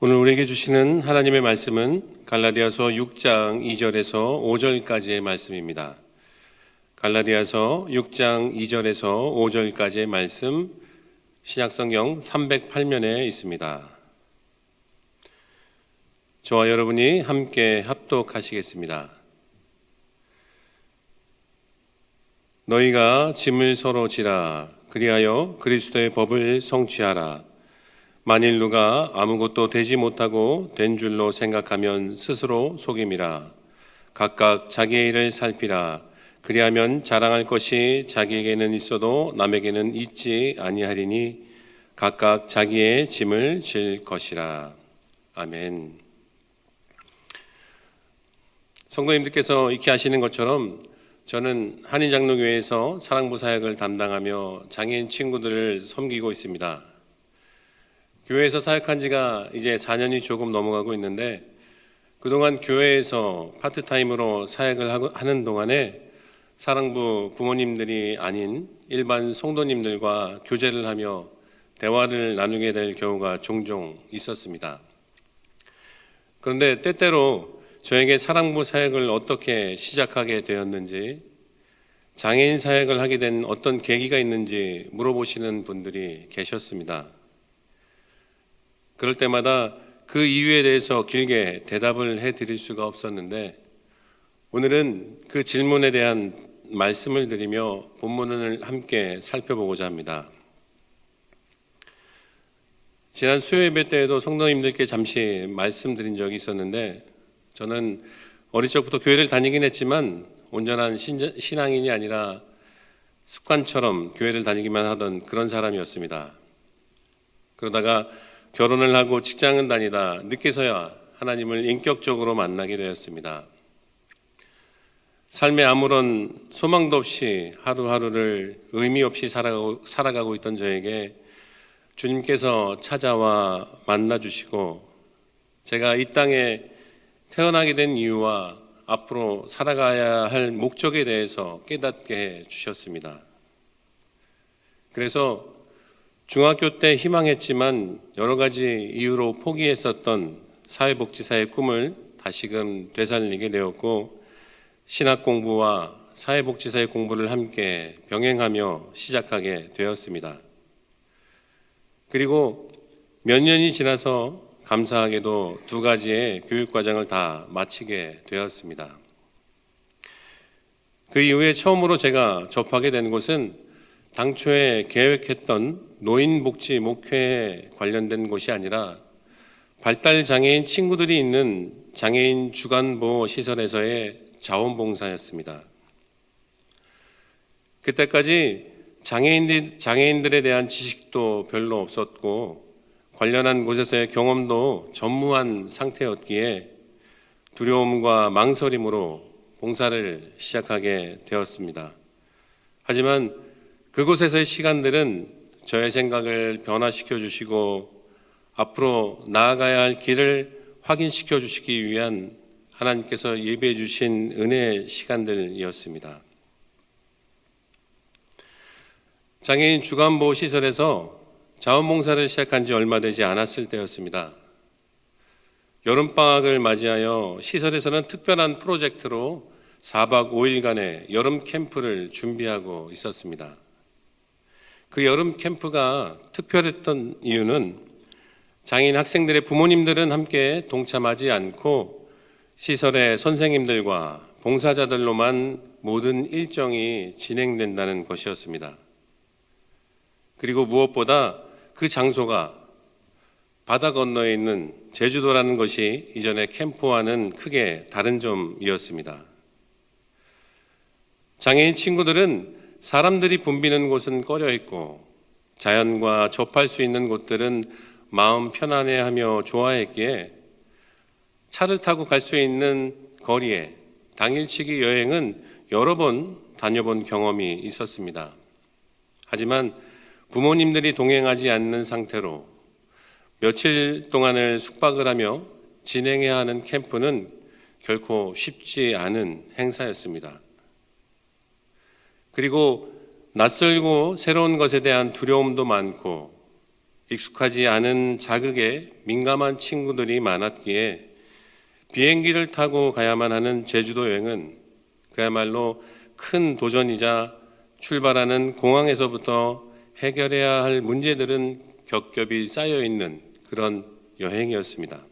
오늘 우리에게 주시는 하나님의 말씀은 갈라디아서 6장 2절에서 5절까지의 말씀입니다. 갈라디아서 6장 2절에서 5절까지의 말씀, 신약성경 308면에 있습니다. 저와 여러분이 함께 합독하시겠습니다. 너희가 짐을 서로 지라. 그리하여 그리스도의 법을 성취하라. 만일 누가 아무것도 되지 못하고 된 줄로 생각하면 스스로 속임이라. 각각 자기의 일을 살피라. 그리하면 자랑할 것이 자기에게는 있어도 남에게는 있지 아니하리니 각각 자기의 짐을 질 것이라. 아멘. 성도님들께서 익히 아시는 것처럼 저는 한인장로교회에서 사랑부 사역을 담당하며 장애인 친구들을 섬기고 있습니다. 교회에서 사역한 지가 이제 4년이 조금 넘어가고 있는데, 그동안 교회에서 파트타임으로 사역을 하는 동안에 사랑부 부모님들이 아닌 일반 성도님들과 교제를 하며 대화를 나누게 될 경우가 종종 있었습니다. 그런데 때때로 저에게 사랑부 사역을 어떻게 시작하게 되었는지, 장애인 사역을 하게 된 어떤 계기가 있는지 물어보시는 분들이 계셨습니다. 그럴 때마다 그 이유에 대해서 길게 대답을 해드릴 수가 없었는데, 오늘은 그 질문에 대한 말씀을 드리며 본문을 함께 살펴보고자 합니다. 지난 수요 예배 때에도 성도님들께 잠시 말씀드린 적이 있었는데, 저는 어릴 적부터 교회를 다니긴 했지만 온전한 신앙인이 아니라 습관처럼 교회를 다니기만 하던 그런 사람이었습니다. 그러다가 결혼을 하고 직장은 다니다 늦게서야 하나님을 인격적으로 만나게 되었습니다. 삶에 아무런 소망도 없이 하루하루를 의미 없이 살아가고 있던 저에게 주님께서 찾아와 만나주시고, 제가 이 땅에 태어나게 된 이유와 앞으로 살아가야 할 목적에 대해서 깨닫게 해 주셨습니다. 그래서 중학교 때 희망했지만 여러 가지 이유로 포기했었던 사회복지사의 꿈을 다시금 되살리게 되었고, 신학 공부와 사회복지사의 공부를 함께 병행하며 시작하게 되었습니다. 그리고 몇 년이 지나서 감사하게도 2가지의 교육과정을 다 마치게 되었습니다. 그 이후에 처음으로 제가 접하게 된 곳은 당초에 계획했던 노인복지 목회에 관련된 곳이 아니라 발달장애인 친구들이 있는 장애인 주간보호 시설에서의 자원봉사였습니다. 그때까지 장애인들에 대한 지식도 별로 없었고 관련한 곳에서의 경험도 전무한 상태였기에 두려움과 망설임으로 봉사를 시작하게 되었습니다. 하지만 그곳에서의 시간들은 저의 생각을 변화시켜 주시고 앞으로 나아가야 할 길을 확인시켜 주시기 위한 하나님께서 예비해 주신 은혜의 시간들이었습니다. 장애인 주간보호 시설에서 자원봉사를 시작한 지 얼마 되지 않았을 때였습니다. 여름방학을 맞이하여 시설에서는 특별한 프로젝트로 4박 5일간의 여름 캠프를 준비하고 있었습니다. 그 여름 캠프가 특별했던 이유는 장애인 학생들의 부모님들은 함께 동참하지 않고 시설의 선생님들과 봉사자들로만 모든 일정이 진행된다는 것이었습니다. 그리고 무엇보다 그 장소가 바다 건너에 있는 제주도라는 것이 이전의 캠프와는 크게 다른 점이었습니다. 장애인 친구들은 사람들이 붐비는 곳은 꺼려 있고 자연과 접할 수 있는 곳들은 마음 편안해하며 좋아했기에 차를 타고 갈 수 있는 거리에 당일치기 여행은 여러 번 다녀본 경험이 있었습니다. 하지만 부모님들이 동행하지 않는 상태로 며칠 동안을 숙박을 하며 진행해야 하는 캠프는 결코 쉽지 않은 행사였습니다. 그리고 낯설고 새로운 것에 대한 두려움도 많고 익숙하지 않은 자극에 민감한 친구들이 많았기에 비행기를 타고 가야만 하는 제주도 여행은 그야말로 큰 도전이자 출발하는 공항에서부터 해결해야 할 문제들은 겹겹이 쌓여 있는 그런 여행이었습니다.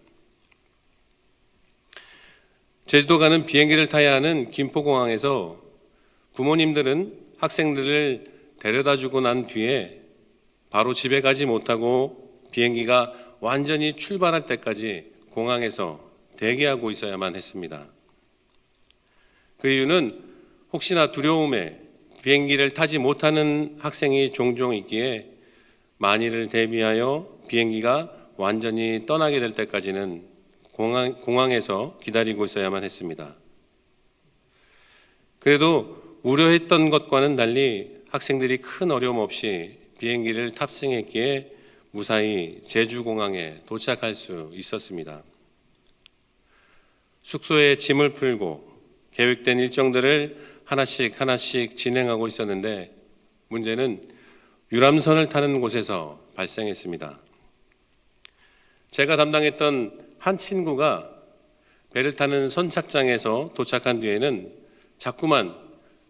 제주도 가는 비행기를 타야 하는 김포공항에서 부모님들은 학생들을 데려다 주고 난 뒤에 바로 집에 가지 못하고 비행기가 완전히 출발할 때까지 공항에서 대기하고 있어야만 했습니다. 그 이유는 혹시나 두려움에 비행기를 타지 못하는 학생이 종종 있기에 만일을 대비하여 비행기가 완전히 떠나게 될 때까지는 공항에서 기다리고 있어야만 했습니다. 그래도 우려했던 것과는 달리 학생들이 큰 어려움 없이 비행기를 탑승했기에 무사히 제주공항에 도착할 수 있었습니다. 숙소에 짐을 풀고 계획된 일정들을 하나씩 진행하고 있었는데 문제는 유람선을 타는 곳에서 발생했습니다. 제가 담당했던 한 친구가 배를 타는 선착장에서 도착한 뒤에는 자꾸만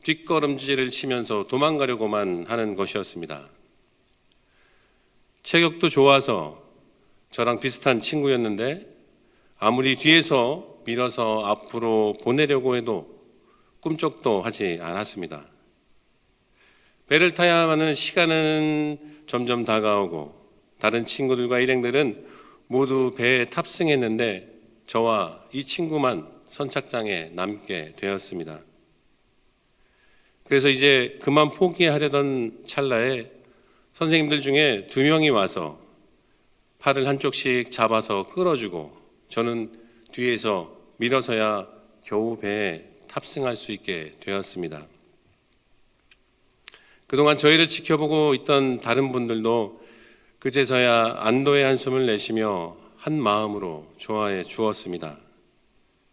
뒷걸음질을 치면서 도망가려고만 하는 것이었습니다. 체격도 좋아서 저랑 비슷한 친구였는데 아무리 뒤에서 밀어서 앞으로 보내려고 해도 꿈쩍도 하지 않았습니다. 배를 타야 하는 시간은 점점 다가오고 다른 친구들과 일행들은 모두 배에 탑승했는데 저와 이 친구만 선착장에 남게 되었습니다. 그래서 이제 그만 포기하려던 찰나에 선생님들 중에 2명이 와서 팔을 한쪽씩 잡아서 끌어주고 저는 뒤에서 밀어서야 겨우 배에 탑승할 수 있게 되었습니다. 그동안 저희를 지켜보고 있던 다른 분들도 그제서야 안도의 한숨을 내쉬며 한 마음으로 좋아해 주었습니다.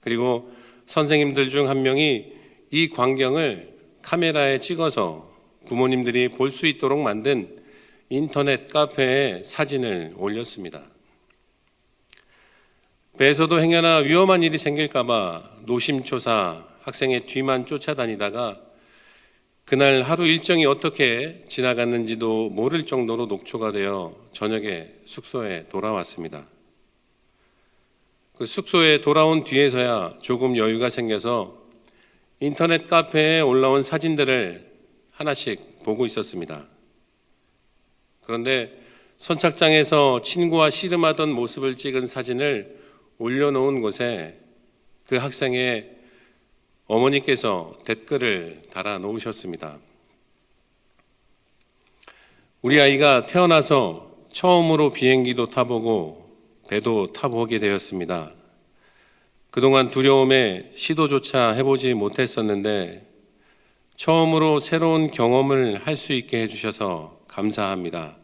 그리고 선생님들 중 한 명이 이 광경을 카메라에 찍어서 부모님들이 볼 수 있도록 만든 인터넷 카페에 사진을 올렸습니다. 배에서도 행여나 위험한 일이 생길까봐 노심초사 학생의 뒤만 쫓아다니다가 그날 하루 일정이 어떻게 지나갔는지도 모를 정도로 녹초가 되어 저녁에 숙소에 돌아왔습니다. 그 숙소에 돌아온 뒤에서야 조금 여유가 생겨서 인터넷 카페에 올라온 사진들을 하나씩 보고 있었습니다. 그런데 선착장에서 친구와 씨름하던 모습을 찍은 사진을 올려놓은 곳에 그 학생의 어머니께서 댓글을 달아 놓으셨습니다. 우리 아이가 태어나서 처음으로 비행기도 타보고 배도 타보게 되었습니다. 그동안 두려움에 시도조차 해보지 못했었는데 처음으로 새로운 경험을 할 수 있게 해주셔서 감사합니다.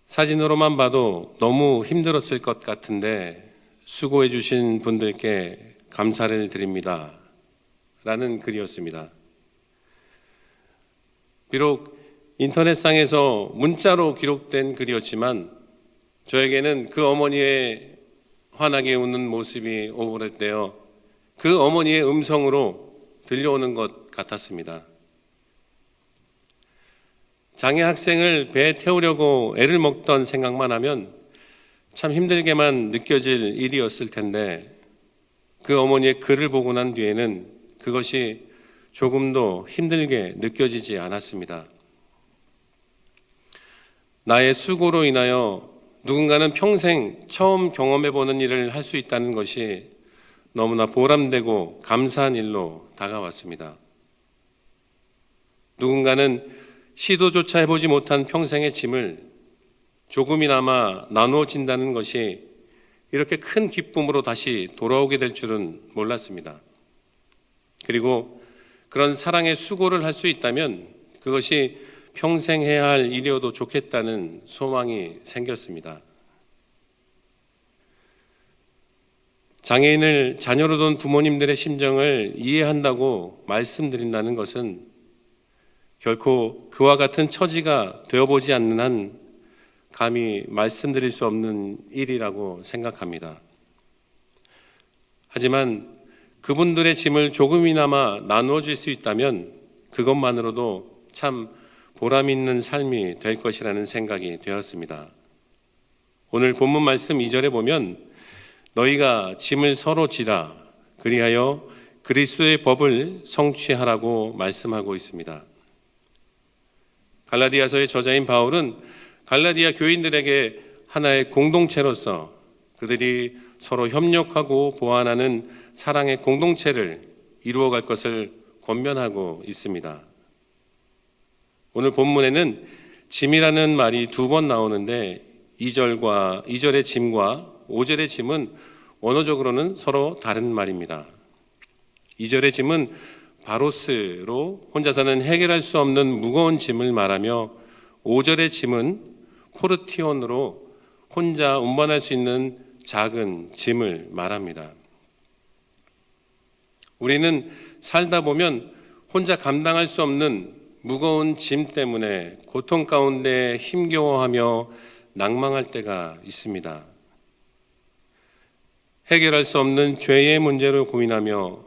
사진으로만 봐도 너무 힘들었을 것 같은데 수고해 주신 분들께 감사를 드립니다. 라는 글이었습니다. 비록 인터넷상에서 문자로 기록된 글이었지만 저에게는 그 어머니의 환하게 웃는 모습이 오버랩되어 그 어머니의 음성으로 들려오는 것 같았습니다. 장애 학생을 배에 태우려고 애를 먹던 생각만 하면 참 힘들게만 느껴질 일이었을 텐데 그 어머니의 글을 보고 난 뒤에는 그것이 조금도 힘들게 느껴지지 않았습니다. 나의 수고로 인하여 누군가는 평생 처음 경험해보는 일을 할 수 있다는 것이 너무나 보람되고 감사한 일로 다가왔습니다. 누군가는 시도조차 해보지 못한 평생의 짐을 조금이나마 나누어진다는 것이 이렇게 큰 기쁨으로 다시 돌아오게 될 줄은 몰랐습니다. 그리고 그런 사랑의 수고를 할 수 있다면 그것이 평생 해야 할 일이어도 좋겠다는 소망이 생겼습니다. 장애인을 자녀로 둔 부모님들의 심정을 이해한다고 말씀드린다는 것은 결코 그와 같은 처지가 되어보지 않는 한 감히 말씀드릴 수 없는 일이라고 생각합니다. 하지만 그분들의 짐을 조금이나마 나누어 줄 수 있다면 그것만으로도 참 보람 있는 삶이 될 것이라는 생각이 되었습니다. 오늘 본문 말씀 2절에 보면 너희가 짐을 서로 지라 그리하여 그리스도의 법을 성취하라고 말씀하고 있습니다. 갈라디아서의 저자인 바울은 갈라디아 교인들에게 하나의 공동체로서 그들이 서로 협력하고 보완하는 사랑의 공동체를 이루어갈 것을 권면하고 있습니다. 오늘 본문에는 짐이라는 말이 2번 나오는데 2절의 짐과 5절의 짐은 원어적으로는 서로 다른 말입니다. 2절의 짐은 바로스로 혼자서는 해결할 수 없는 무거운 짐을 말하며 5절의 짐은 포르티온으로 혼자 운반할 수 있는 작은 짐을 말합니다. 우리는 살다 보면 혼자 감당할 수 없는 무거운 짐 때문에 고통 가운데 힘겨워하며 낭망할 때가 있습니다. 해결할 수 없는 죄의 문제로 고민하며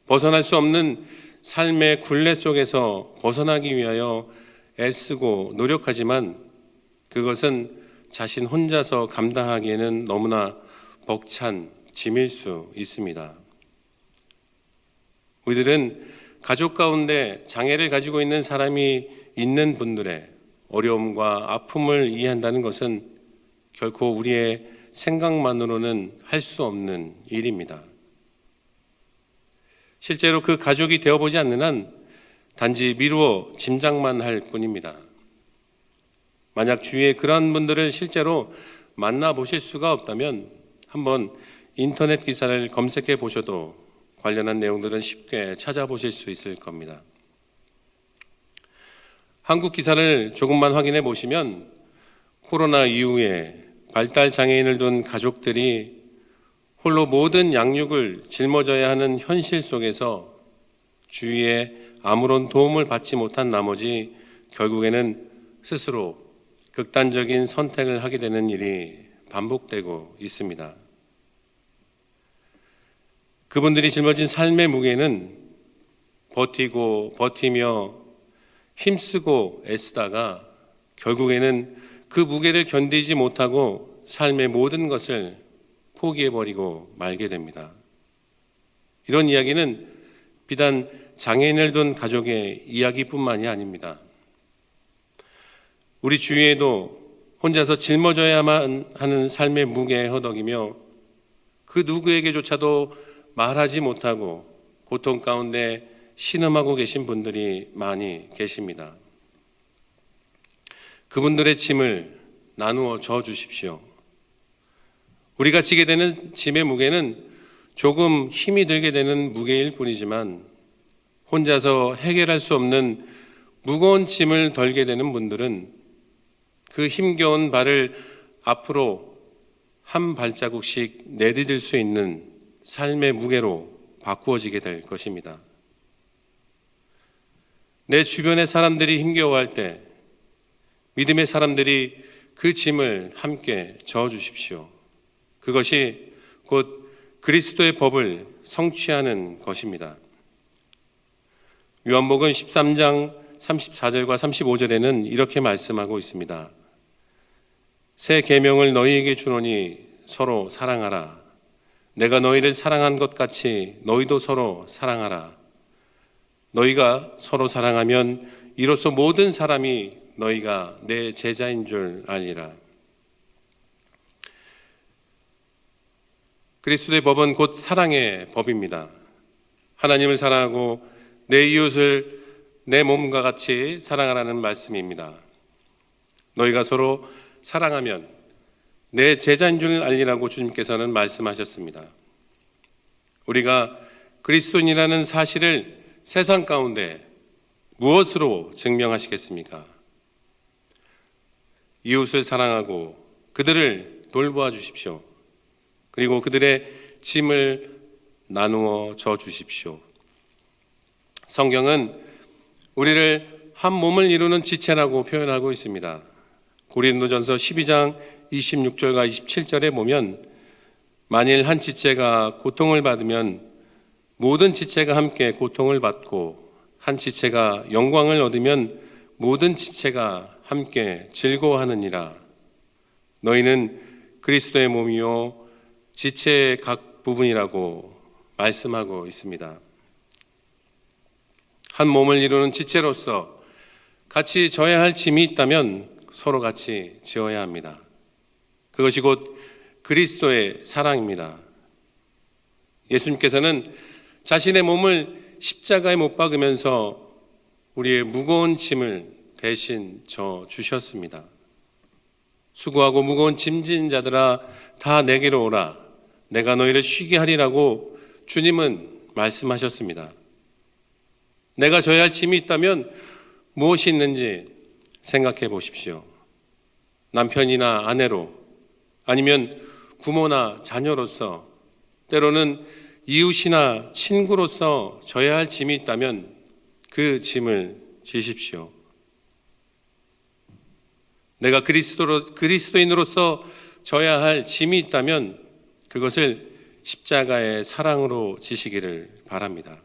벗어날 수 없는 삶의 굴레 속에서 벗어나기 위하여 애쓰고 노력하지만 그것은 자신 혼자서 감당하기에는 너무나 벅찬 짐일 수 있습니다. 우리들은 가족 가운데 장애를 가지고 있는 사람이 있는 분들의 어려움과 아픔을 이해한다는 것은 결코 우리의 생각만으로는 할 수 없는 일입니다. 실제로 그 가족이 되어보지 않는 한 단지 미루어 짐작만 할 뿐입니다. 만약 주위에 그러한 분들을 실제로 만나보실 수가 없다면 한번 인터넷 기사를 검색해 보셔도 관련한 내용들은 쉽게 찾아보실 수 있을 겁니다. 한국 기사를 조금만 확인해 보시면 코로나 이후에 발달 장애인을 둔 가족들이 홀로 모든 양육을 짊어져야 하는 현실 속에서 주위에 아무런 도움을 받지 못한 나머지 결국에는 스스로 극단적인 선택을 하게 되는 일이 반복되고 있습니다. 그분들이 짊어진 삶의 무게는 버티며 힘쓰고 애쓰다가 결국에는 그 무게를 견디지 못하고 삶의 모든 것을 포기해버리고 말게 됩니다. 이런 이야기는 비단 장애인을 둔 가족의 이야기뿐만이 아닙니다. 우리 주위에도 혼자서 짊어져야만 하는 삶의 무게에 허덕이며 그 누구에게조차도 말하지 못하고 고통 가운데 신음하고 계신 분들이 많이 계십니다. 그분들의 짐을 나누어 져 주십시오. 우리가 지게 되는 짐의 무게는 조금 힘이 들게 되는 무게일 뿐이지만 혼자서 해결할 수 없는 무거운 짐을 덜게 되는 분들은 그 힘겨운 발을 앞으로 한 발자국씩 내디딜 수 있는 삶의 무게로 바꾸어지게 될 것입니다. 내 주변의 사람들이 힘겨워할 때 믿음의 사람들이 그 짐을 함께 저어주십시오. 그것이 곧 그리스도의 법을 성취하는 것입니다. 요한복음 13장 34절과 35절에는 이렇게 말씀하고 있습니다. 새 계명을 너희에게 주노니 서로 사랑하라. 내가 너희를 사랑한 것 같이 너희도 서로 사랑하라. 너희가 서로 사랑하면 이로써 모든 사람이 너희가 내 제자인 줄 알리라. 그리스도의 법은 곧 사랑의 법입니다. 하나님을 사랑하고 내 이웃을 내 몸과 같이 사랑하라는 말씀입니다. 너희가 서로 사랑하면 내 제자인 줄 알리라고 주님께서는 말씀하셨습니다. 우리가 그리스도인이라는 사실을 세상 가운데 무엇으로 증명하시겠습니까? 이웃을 사랑하고 그들을 돌보아 주십시오. 그리고 그들의 짐을 나누어 져 주십시오. 성경은 우리를 한 몸을 이루는 지체라고 표현하고 있습니다. 고린도전서 12장 26절과 27절에 보면 만일 한 지체가 고통을 받으면 모든 지체가 함께 고통을 받고 한 지체가 영광을 얻으면 모든 지체가 함께 즐거워하느니라. 너희는 그리스도의 몸이요 지체의 각 부분이라고 말씀하고 있습니다. 한 몸을 이루는 지체로서 같이 져야 할 짐이 있다면 서로 같이 지어야 합니다. 그것이 곧 그리스도의 사랑입니다. 예수님께서는 자신의 몸을 십자가에 못 박으면서 우리의 무거운 짐을 대신 져 주셨습니다. 수고하고 무거운 짐진 자들아 다 내게로 오라. 내가 너희를 쉬게 하리라고 주님은 말씀하셨습니다. 내가 져야 할 짐이 있다면 무엇이 있는지 생각해 보십시오. 남편이나 아내로, 아니면 부모나 자녀로서, 때로는 이웃이나 친구로서 져야 할 짐이 있다면 그 짐을 지십시오. 내가 그리스도인으로서 져야 할 짐이 있다면 그것을 십자가의 사랑으로 지시기를 바랍니다.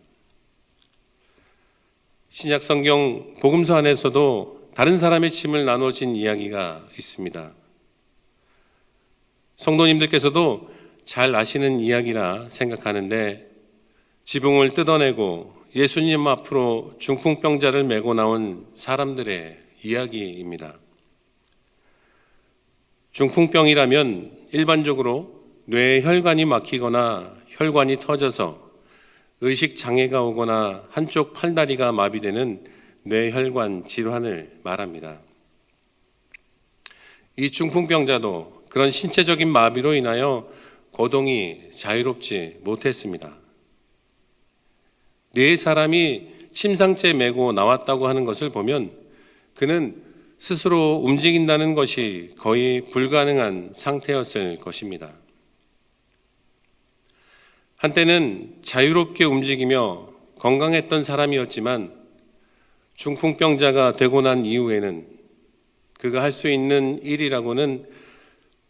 신약 성경 복음서 안에서도 다른 사람의 짐을 나눠진 이야기가 있습니다. 성도님들께서도 잘 아시는 이야기라 생각하는데, 지붕을 뜯어내고 예수님 앞으로 중풍병자를 메고 나온 사람들의 이야기입니다. 중풍병이라면 일반적으로 뇌에 혈관이 막히거나 혈관이 터져서 의식 장애가 오거나 한쪽 팔다리가 마비되는 뇌혈관 질환을 말합니다. 이 중풍병자도 그런 신체적인 마비로 인하여 거동이 자유롭지 못했습니다. 네 사람이 침상째 메고 나왔다고 하는 것을 보면 그는 스스로 움직인다는 것이 거의 불가능한 상태였을 것입니다. 한때는 자유롭게 움직이며 건강했던 사람이었지만 중풍병자가 되고 난 이후에는 그가 할 수 있는 일이라고는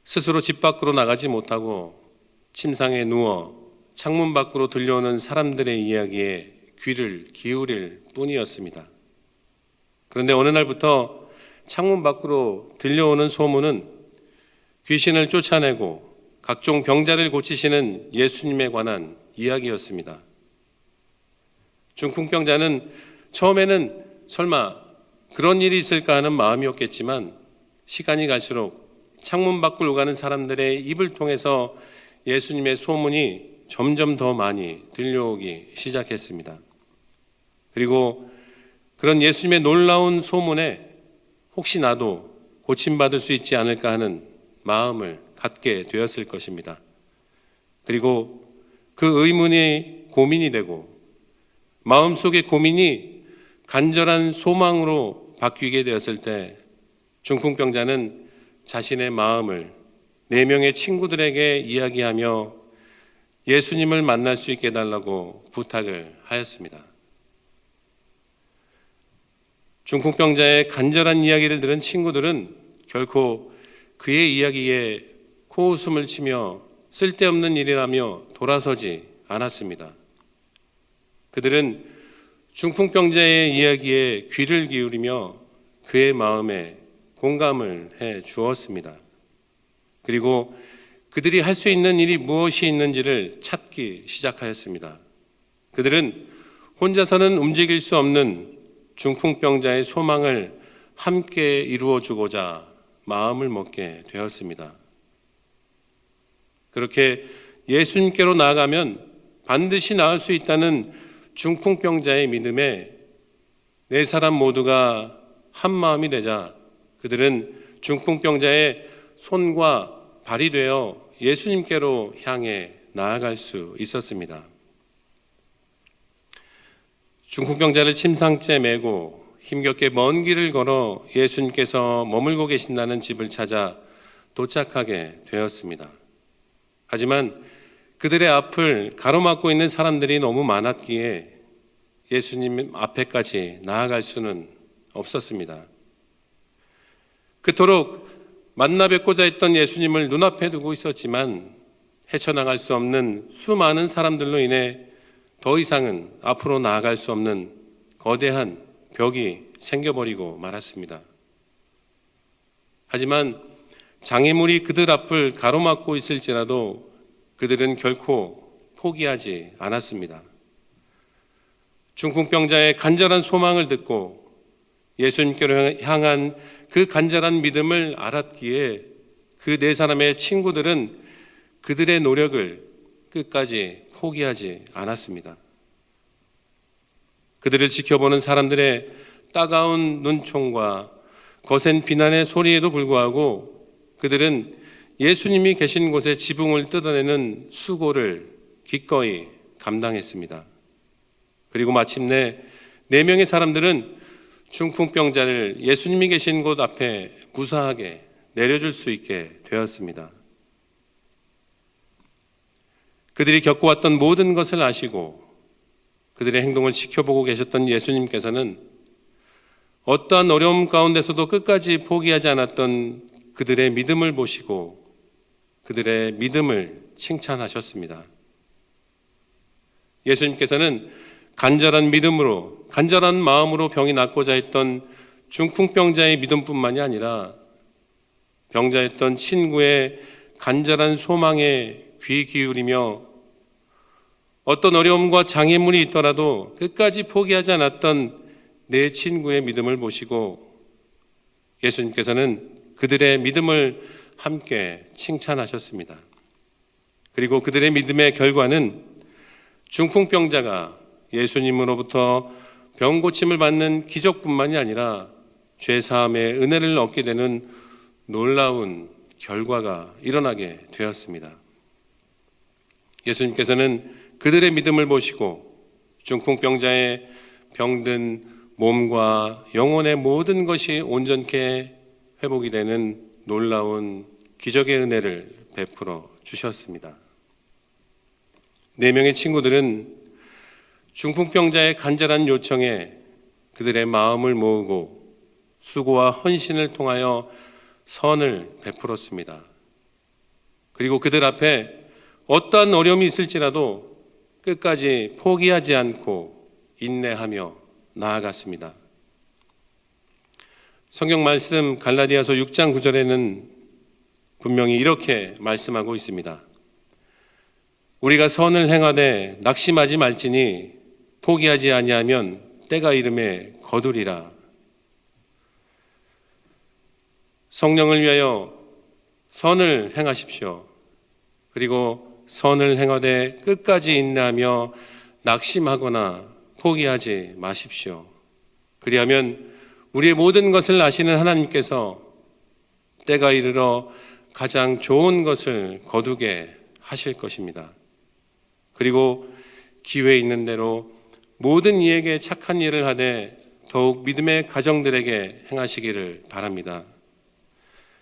스스로 집 밖으로 나가지 못하고 침상에 누워 창문 밖으로 들려오는 사람들의 이야기에 귀를 기울일 뿐이었습니다. 그런데 어느 날부터 창문 밖으로 들려오는 소문은 귀신을 쫓아내고 각종 병자를 고치시는 예수님에 관한 이야기였습니다. 중풍병자는 처음에는 설마 그런 일이 있을까 하는 마음이었겠지만, 시간이 갈수록 창문 밖으로 가는 사람들의 입을 통해서 예수님의 소문이 점점 더 많이 들려오기 시작했습니다. 그리고 그런 예수님의 놀라운 소문에 혹시 나도 고침받을 수 있지 않을까 하는 마음을 갖게 되었을 것입니다. 그리고 그 의문이 고민이 되고 마음속의 고민이 간절한 소망으로 바뀌게 되었을 때, 중풍병자는 자신의 마음을 4명의 친구들에게 이야기하며 예수님을 만날 수 있게 해달라고 부탁을 하였습니다. 중풍병자의 간절한 이야기를 들은 친구들은 결코 그의 이야기에 코웃음을 치며 쓸데없는 일이라며 돌아서지 않았습니다. 그들은 중풍병자의 이야기에 귀를 기울이며 그의 마음에 공감을 해 주었습니다. 그리고 그들이 할 수 있는 일이 무엇이 있는지를 찾기 시작하였습니다. 그들은 혼자서는 움직일 수 없는 중풍병자의 소망을 함께 이루어주고자 마음을 먹게 되었습니다. 그렇게 예수님께로 나아가면 반드시 나을 수 있다는 중풍병자의 믿음에 4사람 모두가 한 마음이 되자 그들은 중풍병자의 손과 발이 되어 예수님께로 향해 나아갈 수 있었습니다. 중풍병자를 침상째 메고 힘겹게 먼 길을 걸어 예수님께서 머물고 계신다는 집을 찾아 도착하게 되었습니다. 하지만 그들의 앞을 가로막고 있는 사람들이 너무 많았기에 예수님 앞에까지 나아갈 수는 없었습니다. 그토록 만나 뵙고자 했던 예수님을 눈앞에 두고 있었지만 헤쳐나갈 수 없는 수많은 사람들로 인해 더 이상은 앞으로 나아갈 수 없는 거대한 벽이 생겨버리고 말았습니다. 하지만 장애물이 그들 앞을 가로막고 있을지라도 그들은 결코 포기하지 않았습니다. 중풍병자의 간절한 소망을 듣고 예수님께로 향한 그 간절한 믿음을 알았기에 그 네 사람의 친구들은 그들의 노력을 끝까지 포기하지 않았습니다. 그들을 지켜보는 사람들의 따가운 눈총과 거센 비난의 소리에도 불구하고 그들은 예수님이 계신 곳에 지붕을 뜯어내는 수고를 기꺼이 감당했습니다. 그리고 마침내 4명의 사람들은 중풍병자를 예수님이 계신 곳 앞에 무사하게 내려줄 수 있게 되었습니다. 그들이 겪어왔던 모든 것을 아시고 그들의 행동을 지켜보고 계셨던 예수님께서는 어떠한 어려움 가운데서도 끝까지 포기하지 않았던 그들의 믿음을 보시고 그들의 믿음을 칭찬하셨습니다. 예수님께서는 간절한 믿음으로, 간절한 마음으로 병이 낫고자 했던 중풍병자의 믿음뿐만이 아니라 병자였던 친구의 간절한 소망에 귀 기울이며 어떤 어려움과 장애물이 있더라도 끝까지 포기하지 않았던 내 친구의 믿음을 보시고 예수님께서는 그들의 믿음을 함께 칭찬하셨습니다. 그리고 그들의 믿음의 결과는 중풍병자가 예수님으로부터 병고침을 받는 기적뿐만이 아니라 죄사함의 은혜를 얻게 되는 놀라운 결과가 일어나게 되었습니다. 예수님께서는 그들의 믿음을 보시고 중풍병자의 병든 몸과 영혼의 모든 것이 온전케 회복이 되는 놀라운 기적의 은혜를 베풀어 주셨습니다. 4명의 친구들은 중풍병자의 간절한 요청에 그들의 마음을 모으고 수고와 헌신을 통하여 선을 베풀었습니다. 그리고 그들 앞에 어떠한 어려움이 있을지라도 끝까지 포기하지 않고 인내하며 나아갔습니다. 성경 말씀 갈라디아서 6장 9절에는 분명히 이렇게 말씀하고 있습니다. 우리가 선을 행하되 낙심하지 말지니 포기하지 아니하면 때가 이름에 거두리라. 성령을 위하여 선을 행하십시오. 그리고 선을 행하되 끝까지 인내하며 낙심하거나 포기하지 마십시오. 그리하면 우리의 모든 것을 아시는 하나님께서 때가 이르러 가장 좋은 것을 거두게 하실 것입니다. 그리고 기회 있는 대로 모든 이에게 착한 일을 하되 더욱 믿음의 가정들에게 행하시기를 바랍니다.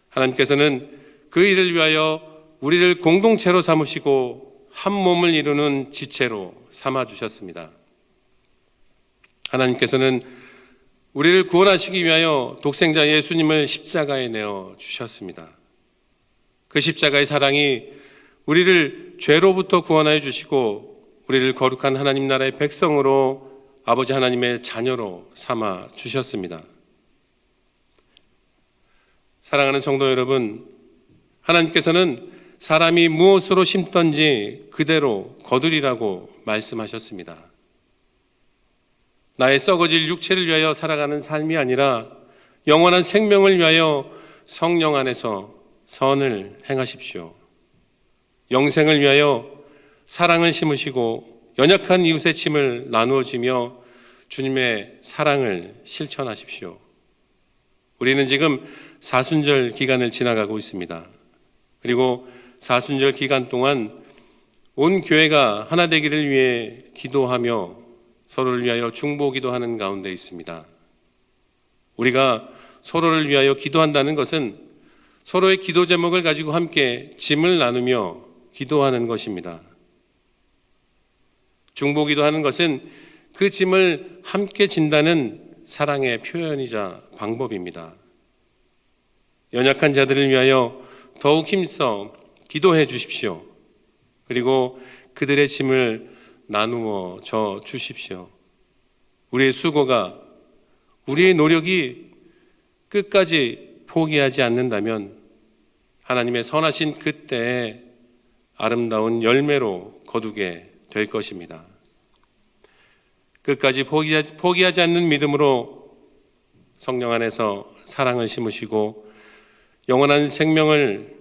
하나님께서는 그 일을 위하여 우리를 공동체로 삼으시고 한 몸을 이루는 지체로 삼아주셨습니다. 하나님께서는 우리를 구원하시기 위하여 독생자 예수님을 십자가에 내어 주셨습니다. 그 십자가의 사랑이 우리를 죄로부터 구원하여 주시고 우리를 거룩한 하나님 나라의 백성으로 아버지 하나님의 자녀로 삼아 주셨습니다. 사랑하는 성도 여러분, 하나님께서는 사람이 무엇으로 심던지 그대로 거두리라고 말씀하셨습니다. 나의 썩어질 육체를 위하여 살아가는 삶이 아니라 영원한 생명을 위하여 성령 안에서 선을 행하십시오. 영생을 위하여 사랑을 심으시고 연약한 이웃의 짐을 나누어지며 주님의 사랑을 실천하십시오. 우리는 지금 사순절 기간을 지나가고 있습니다. 그리고 사순절 기간 동안 온 교회가 하나 되기를 위해 기도하며 서로를 위하여 중보기도하는 가운데 있습니다. 우리가 서로를 위하여 기도한다는 것은 서로의 기도 제목을 가지고 함께 짐을 나누며 기도하는 것입니다. 중보기도하는 것은 그 짐을 함께 진다는 사랑의 표현이자 방법입니다. 연약한 자들을 위하여 더욱 힘써 기도해 주십시오. 그리고 그들의 짐을 나누어 져 주십시오. 우리의 수고가, 우리의 노력이 끝까지 포기하지 않는다면 하나님의 선하신 그때에 아름다운 열매로 거두게 될 것입니다. 끝까지 포기하지 않는 믿음으로 성령 안에서 사랑을 심으시고 영원한 생명을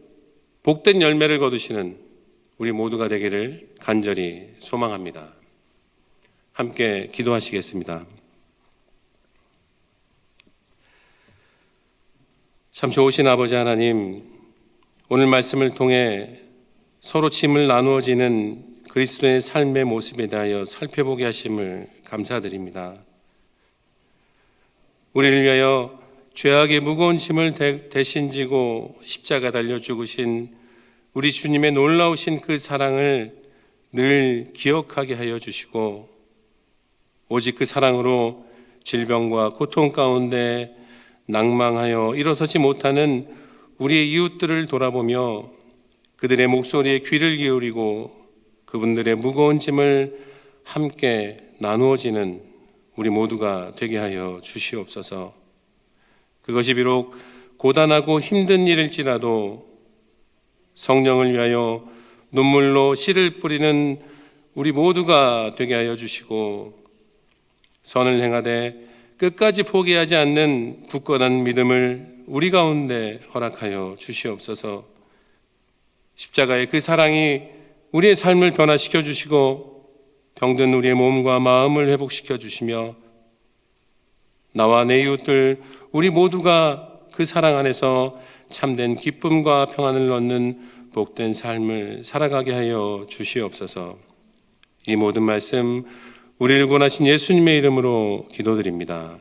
복된 열매를 거두시는 우리 모두가 되기를 간절히 소망합니다. 함께 기도하시겠습니다. 참 좋으신 아버지 하나님, 오늘 말씀을 통해 서로 짐을 나누어지는 그리스도의 삶의 모습에 대하여 살펴보게 하심을 감사드립니다. 우리를 위하여 죄악의 무거운 짐을 대신 지고 십자가 달려 죽으신 우리 주님의 놀라우신 그 사랑을 늘 기억하게 하여 주시고, 오직 그 사랑으로 질병과 고통 가운데 낭망하여 일어서지 못하는 우리의 이웃들을 돌아보며 그들의 목소리에 귀를 기울이고 그분들의 무거운 짐을 함께 나누어지는 우리 모두가 되게 하여 주시옵소서. 그것이 비록 고단하고 힘든 일일지라도 성령을 위하여 눈물로 씨를 뿌리는 우리 모두가 되게 하여 주시고, 선을 행하되 끝까지 포기하지 않는 굳건한 믿음을 우리 가운데 허락하여 주시옵소서. 십자가의 그 사랑이 우리의 삶을 변화시켜 주시고 병든 우리의 몸과 마음을 회복시켜 주시며, 나와 내 이웃들 우리 모두가 그 사랑 안에서 참된 기쁨과 평안을 얻는 복된 삶을 살아가게 하여 주시옵소서. 이 모든 말씀 우리를 구원하신 예수님의 이름으로 기도드립니다.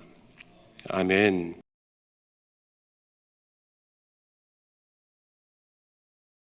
아멘.